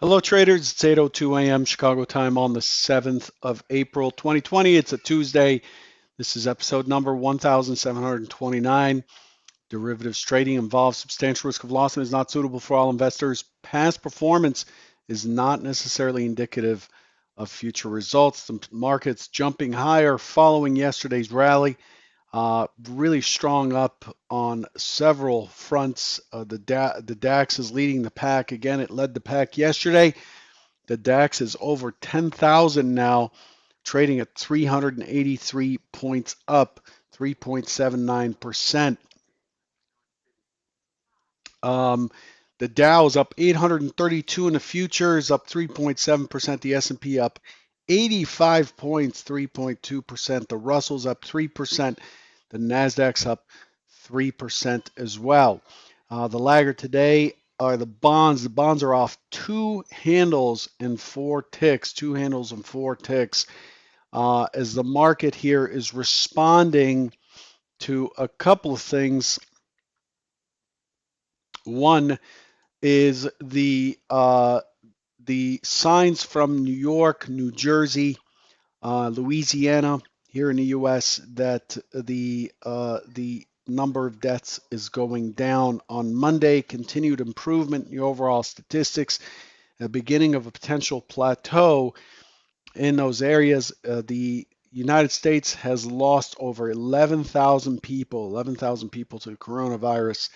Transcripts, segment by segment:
Hello, traders. It's 8:02 a.m. Chicago time on the 7th of April, 2020. It's a Tuesday. This is episode number 1729. Derivatives trading involves substantial risk of loss and is not suitable for all investors. Past performance is not necessarily indicative of future results. The market's jumping higher following yesterday's rally. Really strong up on several fronts. The DAX is leading the pack. Again, it led the pack yesterday. The DAX is over 10,000 now, trading at 383 points up, 3.79%. The Dow is up 832 in the futures, up 3.7%. The S&P up 85 points, 3.2%. The Russell's up 3%. The Nasdaq's up 3% as well. The laggard today are the bonds. The bonds are off two handles and four ticks, as the market here is responding to a couple of things. One is the signs from New York, New Jersey, Louisiana, here in the U.S. that the number of deaths is going down on Monday. Continued improvement in the overall statistics. The beginning of a potential plateau in those areas. The United States has lost over 11,000 people to the coronavirus.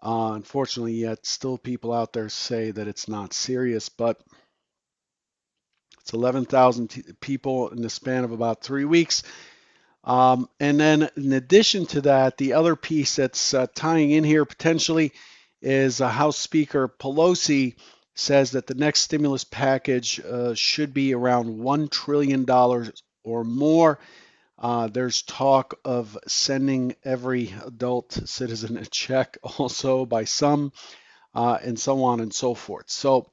Unfortunately, yet still people out there say that it's not serious, but it's 11,000 people in the span of about 3 weeks. And then in addition to that, the other piece that's tying in here potentially is House Speaker Pelosi says that the next stimulus package should be around $1 trillion or more. There's talk of sending every adult citizen a check also by some, and so on and so forth. So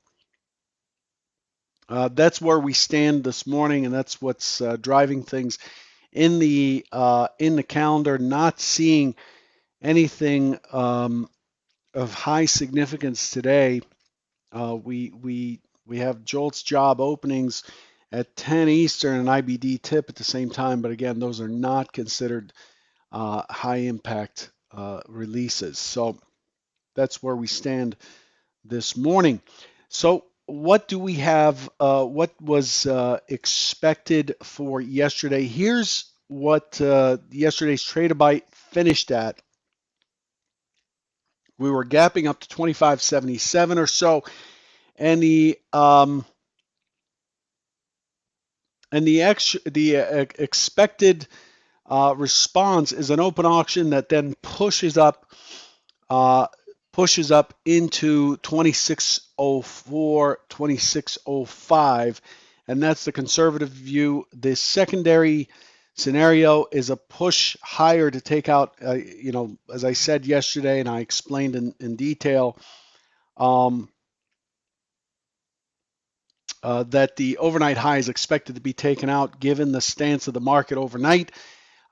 that's where we stand this morning, and that's what's driving things in the calendar. Not seeing anything of high significance today. We have Jolt's job openings at 10 Eastern and IBD tip at the same time, but again, those are not considered high impact releases. So that's where we stand this morning. So what do we have? What was expected for yesterday? Here's what yesterday's Tradebyte finished at. We were gapping up to 25.77 or so, and the expected response is an open auction that then pushes up into 2604, 2605, and that's the conservative view. The secondary scenario is a push higher to take out, as I said yesterday, and I explained in detail, that the overnight high is expected to be taken out given the stance of the market overnight.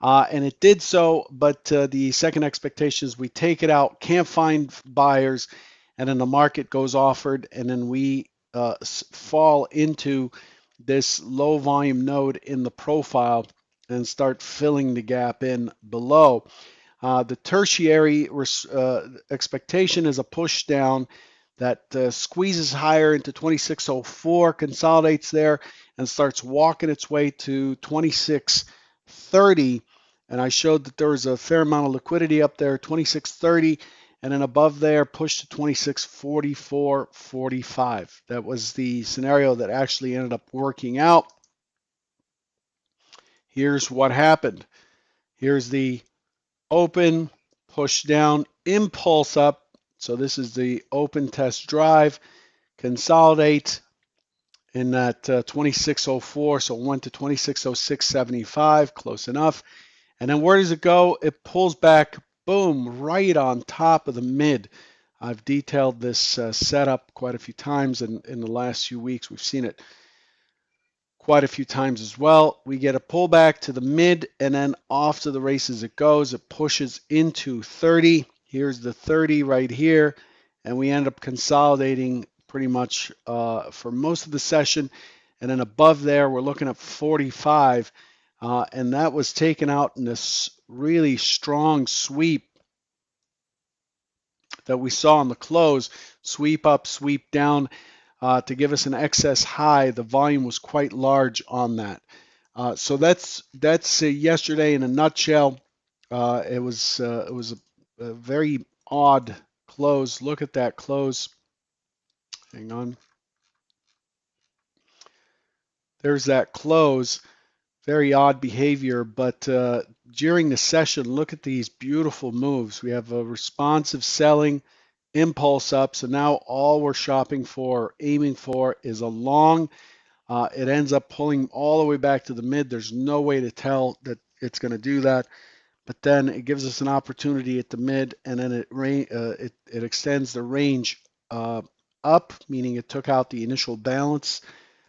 And it did so, but the second expectation is we take it out, can't find buyers, and then the market goes offered, and then we fall into this low volume node in the profile and start filling the gap in below. The tertiary expectation is a push down that squeezes higher into 2604, consolidates there, and starts walking its way to 2630. And I showed that there was a fair amount of liquidity up there, 2630, and then above there, push to 2644.45. That was the scenario that actually ended up working out. Here's what happened. Here's the open, push down, impulse up. So this is the open test drive, consolidate in that 2604, so went to 2606.75, close enough. And then where does it go? It pulls back, boom, right on top of the mid. I've detailed this setup quite a few times in the last few weeks. We've seen it quite a few times as well. We get a pullback to the mid, and then off to the races it goes. It pushes into 30. Here's the 30 right here, and we end up consolidating pretty much for most of the session. And then above there, we're looking at 45. And that was taken out in this really strong sweep that we saw on the close. Sweep up, sweep down to give us an excess high. The volume was quite large on that. So that's yesterday in a nutshell. It was a very odd close. Look at that close. Hang on. There's that close. Very odd behavior, but during the session, look at these beautiful moves. We have a responsive selling, impulse up. So now all we're shopping for, aiming for, is a long. It ends up pulling all the way back to the mid. There's no way to tell that it's going to do that. But then it gives us an opportunity at the mid, and then it extends the range up, meaning it took out the initial balance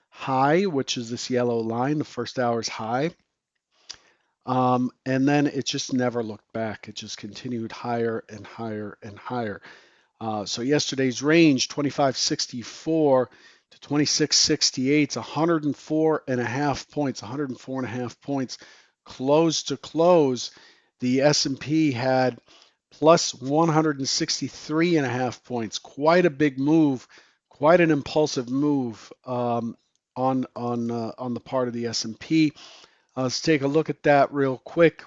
high, which is this yellow line, the first hour's high. And then it just never looked back. It just continued higher and higher and higher. So yesterday's range, 2564 to 2668, it's 104 and a half points, 104 and a half points. Close to close, the S&P had plus 163 and a half points. Quite a big move, quite an impulsive move on the part of the S&P. Let's take a look at that real quick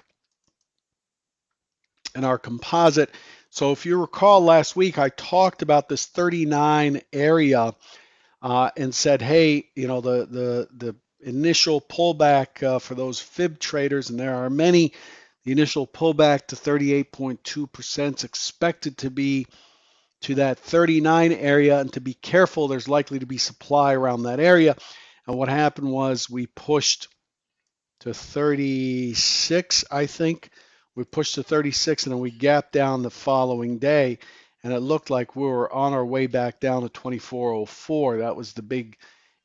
in our composite. So if you recall last week, I talked about this 39 area and said, hey, you know, the initial pullback for those fib traders, and there are many, the initial pullback to 38.2% is expected to be to that 39 area, and to be careful, there's likely to be supply around that area. And what happened was we pushed to 36, I think. We pushed to 36 and then we gapped down the following day, and it looked like we were on our way back down to 2404. That was the big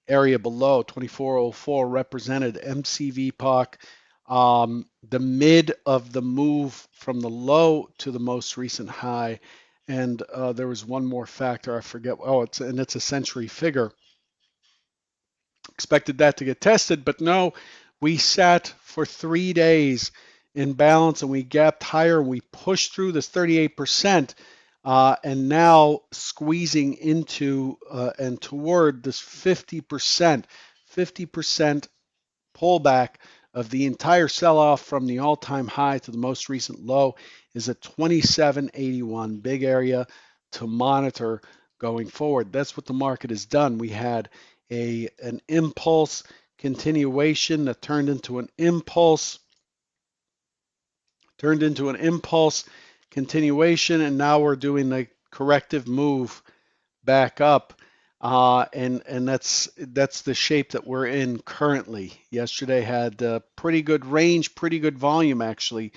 area below. 2404 represented MCV the mid of the move from the low to the most recent high. And there was one more factor, I forget. Oh, it's a century figure. Expected that to get tested, but no, we sat for 3 days in balance and we gapped higher and we pushed through this 38% and now squeezing into and toward this 50% pullback of the entire sell-off from the all-time high to the most recent low is at 2781. Big area to monitor going forward. That's what the market has done. We had an impulse continuation that turned into an impulse continuation, and now we're doing the corrective move back up. And that's the shape that we're in currently. Yesterday had pretty good range, pretty good volume actually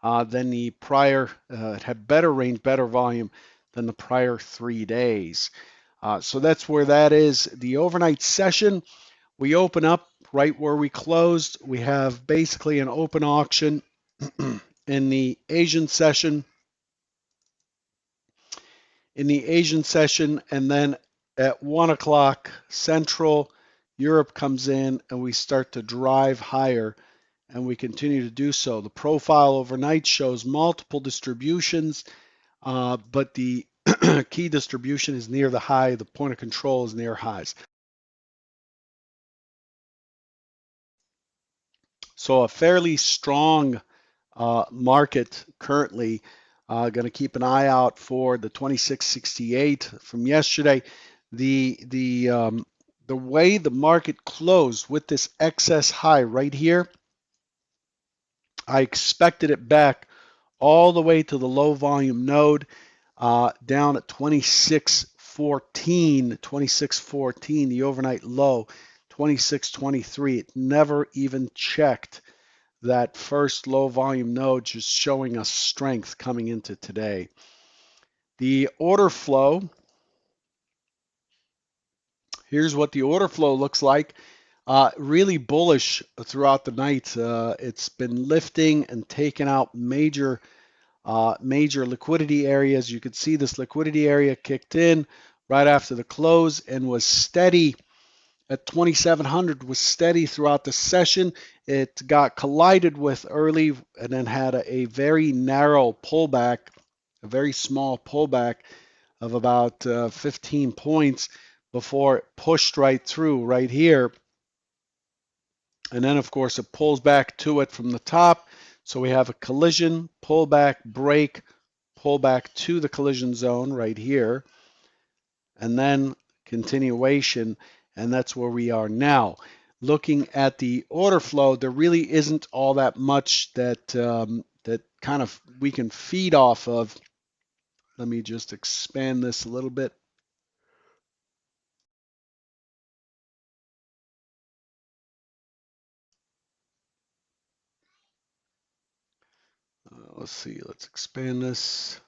than the prior. It had better range, better volume than the prior 3 days. So that's where that is. The overnight session, we open up right where we closed. We have basically an open auction in the Asian session. And then at 1 o'clock Central, Europe comes in and we start to drive higher, and we continue to do so. The profile overnight shows multiple distributions, but the key distribution is near the high. The point of control is near highs. So a fairly strong market currently. Going to keep an eye out for the 2668 from yesterday. The way the market closed with this excess high right here, I expected it back all the way to the low volume node down at 2614, the overnight low, 2623. It never even checked that first low volume node, just showing us strength coming into today. The order flow, here's what the order flow looks like. Really bullish throughout the night. It's been lifting and taking out major liquidity areas. You could see this liquidity area kicked in, right after the close and was steady at 2700, was steady throughout the session. It got collided with early and then had a very narrow pullback, a very small pullback of about 15 points before it pushed right through right here. And then, of course, it pulls back to it from the top. So we have a collision, pullback, break, pullback to the collision zone right here, and then continuation. And that's where we are now. Looking at the order flow, there really isn't all that much that kind of we can feed off of. Let me just expand this a little bit. Let's see, let's expand this.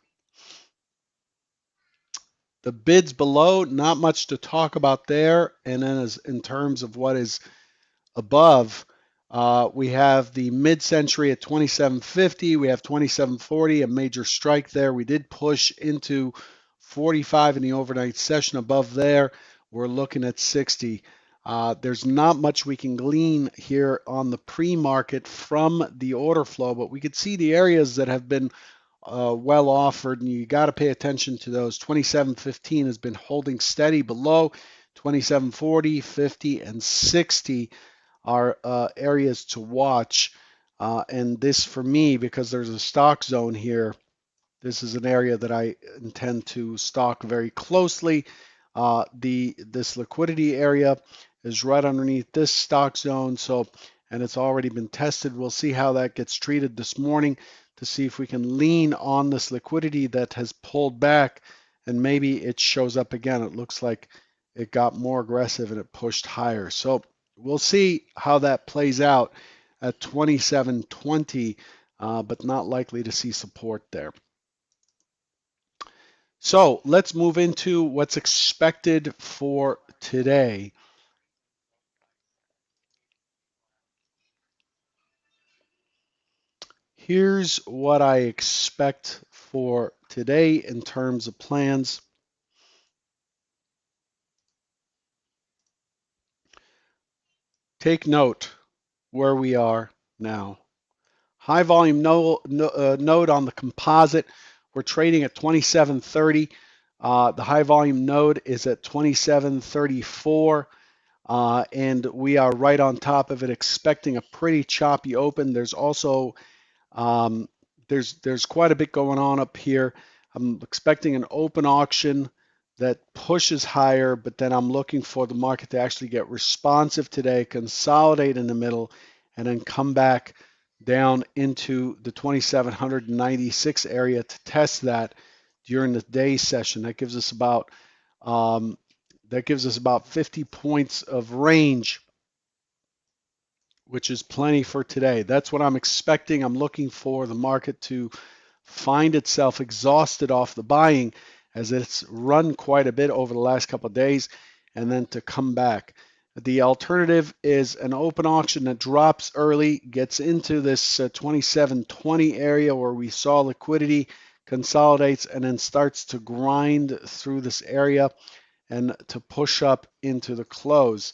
The bids below, not much to talk about there. And then as in terms of what is above, we have the mid-century at 2750. We have 2740, a major strike there. We did push into 45 in the overnight session above there. We're looking at 60. There's not much we can glean here on the pre-market from the order flow, but we could see the areas that have been well offered, and you got to pay attention to those. 27.15 has been holding steady below. 27.40, 50, and 60 are areas to watch. And this for me, because there's a stock zone here, this is an area that I intend to stalk very closely. This liquidity area is right underneath this stock zone, so and it's already been tested. We'll see how that gets treated this morning to see if we can lean on this liquidity that has pulled back and maybe it shows up again. It looks like it got more aggressive and it pushed higher. So we'll see how that plays out at 27.20, but not likely to see support there. So let's move into what's expected for today. Here's what I expect for today in terms of plans. Take note where we are now. High volume node on the composite. We're trading at 2730. The high volume node is at 2734. And we are right on top of it, expecting a pretty choppy open. There's also Um, there's quite a bit going on up here. I'm expecting an open auction that pushes higher, but then I'm looking for the market to actually get responsive today, consolidate in the middle, and then come back down into the 2796 area to test that during the day session. Um, that gives us about 50 points of range, which is plenty for today. That's what I'm expecting. I'm looking for the market to find itself exhausted off the buying as it's run quite a bit over the last couple of days and then to come back. The alternative is an open auction that drops early, gets into this 2720 area where we saw liquidity, consolidates, and then starts to grind through this area and to push up into the close.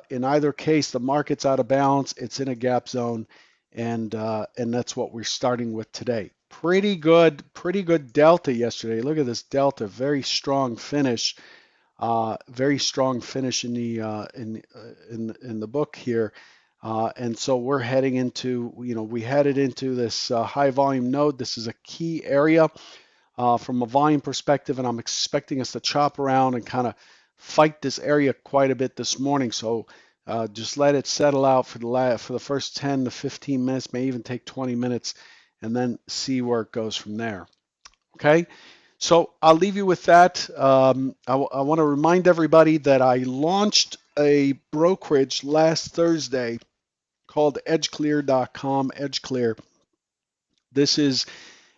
In either case, the market's out of balance. It's in a gap zone, and that's what we're starting with today. Pretty good delta yesterday. Look at this delta, very strong finish in the in the book here. And so we're heading into, we headed into this high volume node. This is a key area from a volume perspective, and I'm expecting us to chop around and kind of fight this area quite a bit this morning. So just let it settle out for the first 10 to 15 minutes, may even take 20 minutes, and then see where it goes from there. Okay. So I'll leave you with that. I want to remind everybody that I launched a brokerage last Thursday called edgeclear.com. EdgeClear. This is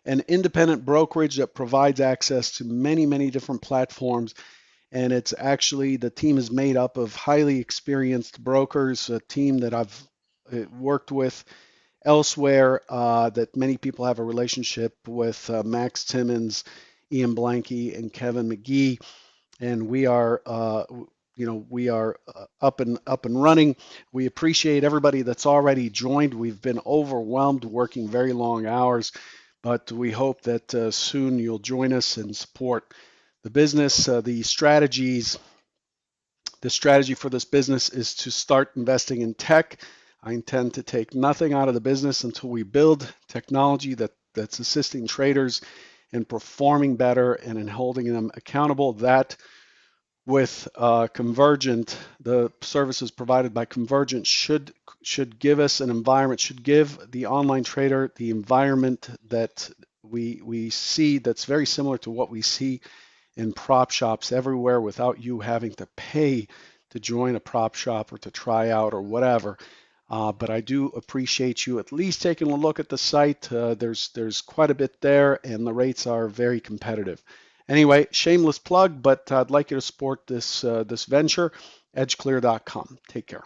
an independent brokerage that provides access to many different platforms. And it's actually, the team is made up of highly experienced brokers, a team that I've worked with elsewhere, that many people have a relationship with, Max Timmons, Ian Blanky, and Kevin McGee. and we are we are up and running. We appreciate everybody that's already joined. We've been overwhelmed working very long hours, but we hope that soon you'll join us and support the business. The strategy for this business is to start investing in tech. I intend to take nothing out of the business until we build technology that's assisting traders in performing better and in holding them accountable. That with Convergent, the services provided by Convergent should give us an environment, should give the online trader the environment that we see that's very similar to what we see in prop shops everywhere without you having to pay to join a prop shop or to try out or whatever. But I do appreciate you at least taking a look at the site. There's quite a bit there, and the rates are very competitive. Anyway, shameless plug, but I'd like you to support this venture. Edgeclear.com. Take care.